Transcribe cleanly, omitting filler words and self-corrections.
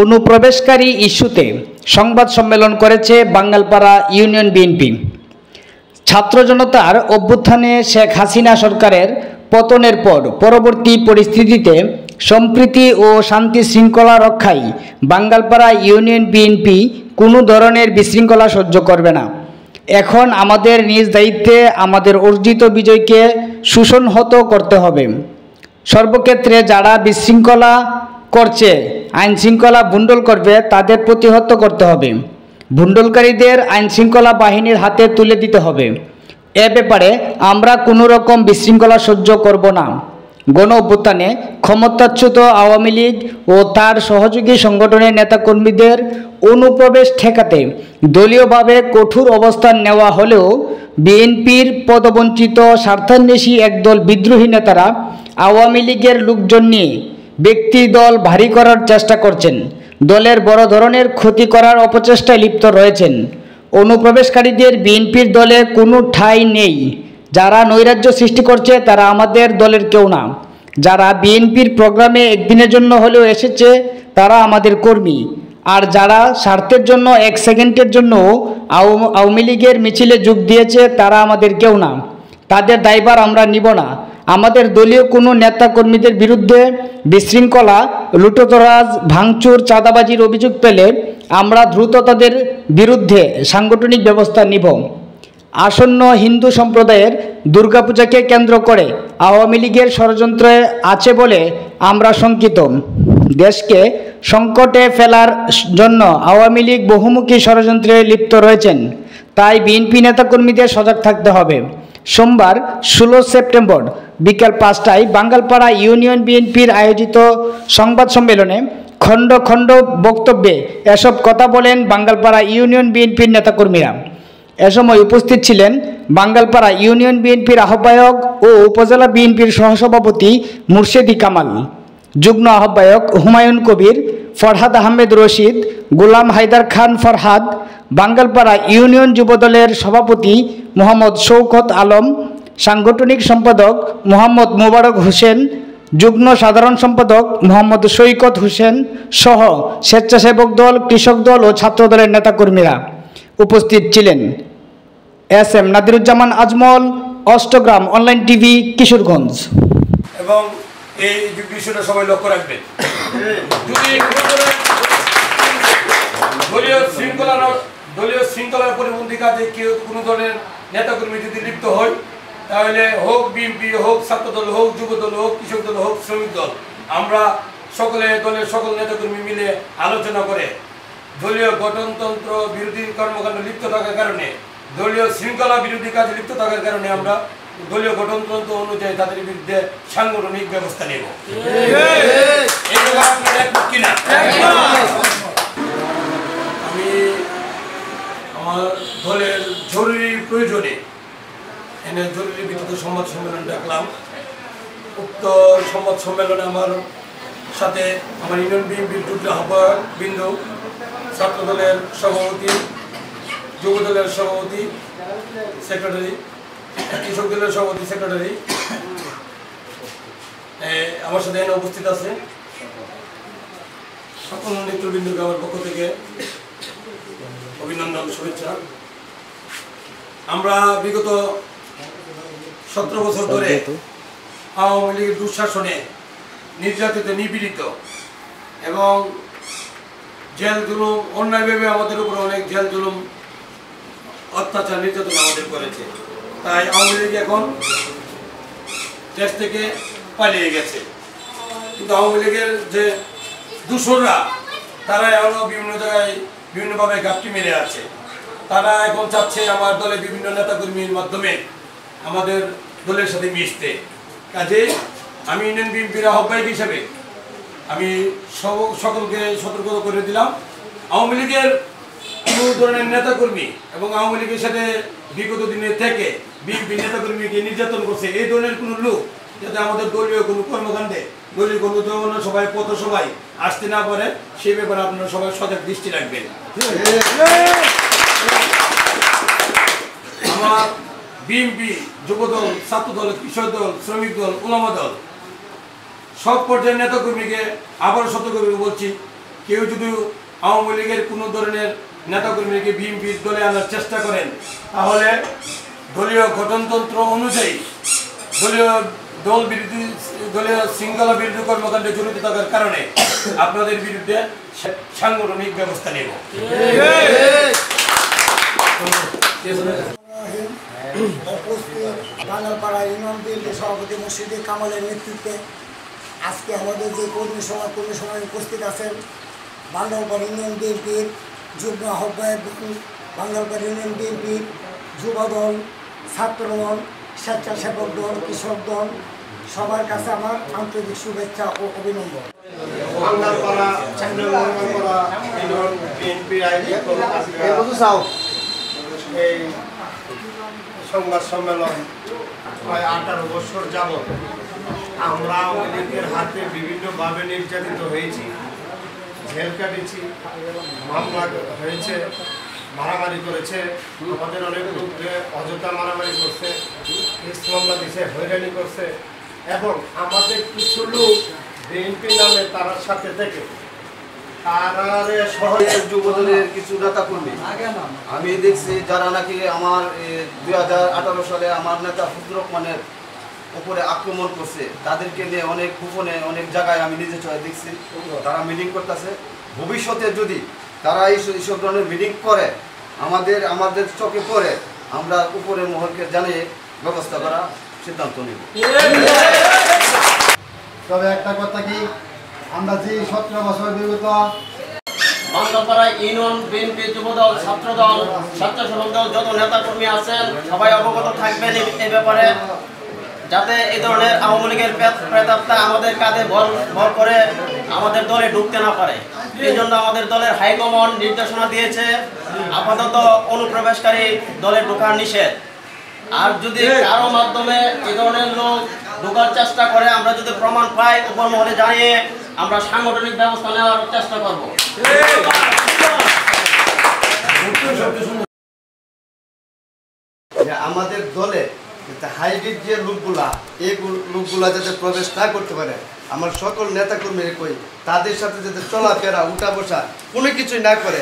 অনুপ্রবেশকারী ইস্যুতে সংবাদ সম্মেলন করেছে বাঙ্গালপাড়া ইউনিয়ন বিএনপি। ছাত্র জনতার অভ্যুত্থানে শেখ হাসিনা সরকারের পতনের পর পরবর্তী পরিস্থিতিতে সম্প্রীতি ও শান্তি শৃঙ্খলা রক্ষায় বাঙ্গালপাড়া ইউনিয়ন বিএনপি কোনো ধরনের বিশৃঙ্খলা সহ্য করবে না। এখন আমাদের নিজ দায়িত্বে আমাদের অর্জিত বিজয়কে সুসংহত করতে হবে। সর্বক্ষেত্রে যারা বিশৃঙ্খলা করছে, আইনশৃঙ্খলা ভণ্ডুল করবে, তাদের প্রতিহত করতে হবে। ভণ্ডুলকারীদের আইনশৃঙ্খলা বাহিনীর হাতে তুলে দিতে হবে। এ ব্যাপারে আমরা কোনো রকম বিশৃঙ্খলা সহ্য করব না। গণ অভ্যুত্থানে ক্ষমতাচ্যুত আওয়ামী লীগ ও তার সহযোগী সংগঠনের নেতাকর্মীদের অনুপ্রবেশ ঠেকাতে দলীয়ভাবে কঠোর অবস্থান নেওয়া হলেও বিএনপির পদবঞ্চিত স্বার্থান্বেষী একদল বিদ্রোহী নেতারা আওয়ামী লীগের লোকজন নিয়ে ব্যক্তি দল ভারী করার চেষ্টা করছেন, দলের বড় ধরনের ক্ষতি করার অপচেষ্টায় লিপ্ত রয়েছেন। অনুপ্রবেশকারীদের বিএনপির দলে কোনো ঠাঁই নেই। যারা নৈরাজ্য সৃষ্টি করছে তারা আমাদের দলের কেউ না। যারা বিএনপির প্রোগ্রামে একদিনের জন্য হলেও এসেছে তারা আমাদের কর্মী। আর যারা স্বার্থের জন্য এক সেকেন্ডের জন্য আওয়ামী লীগের মিছিলে যোগ দিয়েছে তারা আমাদের কেউ না। তাদের দায়ভার আমরা নিব না। আমাদের দলীয় কোনো নেতা কর্মীদের বিরুদ্ধে বিশৃঙ্খলা, লুটতরাজ, ভাঙচুর, চাঁদাবাজির অভিযোগ পেলে আমরা দ্রুত তাদের বিরুদ্ধে সাংগঠনিক ব্যবস্থা নিব। আসন্ন হিন্দু সম্প্রদায়ের দুর্গাপূজাকে কেন্দ্র করে আওয়ামী লীগের ষড়যন্ত্রে আছে বলে আমরা শঙ্কিত। দেশকে সংকটে ফেলার জন্য আওয়ামী লীগ বহুমুখী ষড়যন্ত্রে লিপ্ত রয়েছেন। তাই বিএনপি নেতাকর্মীদের সজাগ থাকতে হবে। সোমবার 16 সেপ্টেম্বর বিকেল 5টায় বাঙ্গালপাড়া ইউনিয়ন বিএনপির আয়োজিত সংবাদ সম্মেলনে খণ্ড খণ্ড বক্তব্যে এসব কথা বলেন বাঙ্গালপাড়া ইউনিয়ন বিএনপির নেতাকর্মীরা। এ সময় উপস্থিত ছিলেন বাঙ্গালপাড়া ইউনিয়ন বিএনপির আহ্বায়ক ও উপজেলা বিএনপির সহসভাপতি মুর্শেদি কামাল, যুগ্ম আহ্বায়ক হুমায়ুন কবির, ফরহাদ আহমেদ রশিদ, গোলাম হায়দার খান ফরহাদ, বাঙ্গালপাড়া ইউনিয়ন যুবদলের সভাপতি মোহাম্মদ শওকত আলম, সাংগঠনিক সম্পাদক মোহাম্মদ মোবারক হোসেন, যুগ্ম সাধারণ সম্পাদক মোহাম্মদ সৈকত হোসেন সহ স্বেচ্ছাসেবক দল, কৃষক দল ও ছাত্র দলের নেতাকর্মীরা উপস্থিত ছিলেন। S M Nadiruzzaman Azmal, Austagram online TV, Kishoreganj. এবং এই বিষয়টা সবাই লক্ষ্য রাখবেন। যদি দলীয় শৃঙ্খলার পরিপন্থী কাজে কেউ কোনো ধরনের নেতাকর্মী যদি লিপ্ত হয়, তাহলে হোক বিএনপি, হোক ছাত্রদল, হোক যুবদল, হোক কৃষক দল, হোক শ্রমিক দল, আমরা দলের সকল নেতাকর্মী মিলে আলোচনা করে দলীয় গঠনতন্ত্র বিরোধী কর্মকাণ্ড লিপ্ত থাকার কারণে, দলীয় শৃঙ্খলা বিরোধী কাজে লিপ্ত থাকার কারণে আমরা দলীয় গঠনতন্ত্র অনুযায়ী তাদের বিরুদ্ধে সাংগঠনিক ব্যবস্থা নেব। আমি আমার দলের জরুরি প্রয়োজনে এনে জরুরি ভিত্তিতে সংবাদ সম্মেলন ডাকলাম। উক্ত সংবাদ সম্মেলনে আমার সাথে আমার ইউনিয়ন বিএনপির যুগ্ম আহ্বায়ক বিন্দু, ছাত্র দলের সভাপতি, যুব দলের সভাপতি সেক্রেটারি, কৃষক দলের সভাপতি সেক্রেটারি আমার সাথে এনে উপস্থিত আছে। সকল নেতৃবৃন্দকে আমার পক্ষ থেকে অভিনন্দন, শুভেচ্ছা। আমরা বিগত 17 বছর ধরে আওয়ামী লীগের দুঃশাসনে নির্যাতিত, নিপীড়িত এবং জেল জুলুম, অন্যায়ভাবে আমাদের উপর অনেক জেল জুলুম, অত্যাচার, নির্যাতন আমাদের করেছে। তাই আওয়ামী লীগ এখন দেশ থেকে পালিয়ে গেছে। কিন্তু আওয়ামী লীগের যে দূষররা, তারা এখনো বিভিন্ন জায়গায় বিভিন্নভাবে ঘাপটি মেরে আছে। তারা এখন চাচ্ছে আমার দলের বিভিন্ন নেতাকর্মীর মাধ্যমে আমাদের দলের সাথে মিশতে। কাজেই আমি ইউনিয়ন বিএনপির আহ্বায়ক হিসেবে আমি সকলকে সতর্ক করে দিলাম, আওয়ামী লীগের কোনো ধরনের নেতাকর্মী এবং আওয়ামী লীগের সাথে বিগত দিনে থেকে বিএনপি নেতাকর্মীকে নির্যাতন করছে, এই ধরনের কোনো লোক যাতে আমাদের দলীয় কোনো কর্মকাণ্ডে, দলীয় কোনো সভায়, পথসভায় আসতে না পারে, সেই ব্যাপারে আপনারা সবাই সজাগ দৃষ্টি রাখবেন। আমার বিএনপি, যুবদল, ছাত্রদল, কৃষক দল, শ্রমিক দল, উলামা দল সব পর্যায়ের নেতাকর্মীকে আবারও সতর্ক করে বলছি, কেউ যদি আওয়ামী লীগের কোনো ধরনের নেতাকর্মীকে বিএনপির দলে আনার চেষ্টা করেন, তাহলে দলীয় গঠনতন্ত্র অনুযায়ী দল বিরোধী দলীয় শৃঙ্খলা বিরোধী কর্মকাণ্ডে জড়িত থাকার কারণে আপনাদের বিরুদ্ধে সাংগঠনিক ব্যবস্থা নেব। বাঙালপাড়া ইউনিয়ন বিএনপি সভাপতি মুর্শিদুর কামালের নেতৃত্বে আজকে আমাদের যে কর্মী সভায় উপস্থিত আছেন বাঙালপাড়া ইউনিয়ন বিএনপির যুগ্ম আহ্বায়ক, বাঙালপাড়া ইউনিয়ন বিএনপির যুবদল, ছাত্রদল, স্বেচ্ছাসেবক দল, কৃষক দল, সবার কাছে আমার আন্তরিক শুভেচ্ছা ও অভিনন্দন। এই সংবাদ সম্মেলন প্রায় 18 বছর যাবৎ আমরা আওয়ামী লীগের হাতে বিভিন্নভাবে নির্যাতিত হয়েছি, জেল কাটিয়েছি, মামলা হয়েছে, মারামারি করেছে, আমাদের অনেক লোককে অযথা মারামারি করছে, কেস মামলা দিছে, হয়রানি করছে এবং আমাদের কিছু লোক বিএনপি নামে তার সাথে থেকে শহরের যুবদলের কিছু নেতা কর্মী আমি দেখছি যারা নাকি আমার 2018 সালে আমার নেতা ফজলুর রহমানের উপরে আক্রমণ করছে, তাদেরকে নিয়ে অনেক গোপনে অনেক জায়গায় আমি নিজে চলে দেখছি তারা মিটিং করতেছে। ভবিষ্যতে যদি তারা এইসব ধরনের মিটিং করে আমাদের চোখে পড়ে, আমরা উপরের মহলকে জানিয়ে ব্যবস্থা করার সিদ্ধান্ত নেব। তবে একটা কথা কি, আমরা যে 17 বছর বিগত বাংলাপাড়া ইউনিয়ন বিএনপি যুবদল, ছাত্রদল, স্বেচ্ছাসেবক দল যত নেতা কর্মী আছেন সবাই অবগত থাকবেন এই ব্যাপারে, যাতে এই ধরনের আওয়ামী লীগের প্রেতাত্মা আমাদের কাঁধে ভর করে আমাদের দলে ঢুকতে না পারে। এই জন্য আমাদের দলের হাইকমান্ড নির্দেশনা দিয়েছে আপাতত অনুপ্রবেশকারী দলে ঢোকার নিষেধ। আর যদি কারো মাধ্যমে এই ধরনের লোক ঢোকার চেষ্টা করে, আমরা যদি প্রমাণ পাই উপর মহলে জানিয়ে আমরা সাংগঠনিক ব্যবস্থা নেওয়ার চেষ্টা করব। আমাদের দলে হাইব্রিড যে লোকগুলা, এই লোকগুলা যাতে প্রবেশ না করতে পারে, আমার সকল নেতাকর্মী কই তাদের সাথে যাতে চলাফেরা উঠা বসা কোনো কিছুই না করে,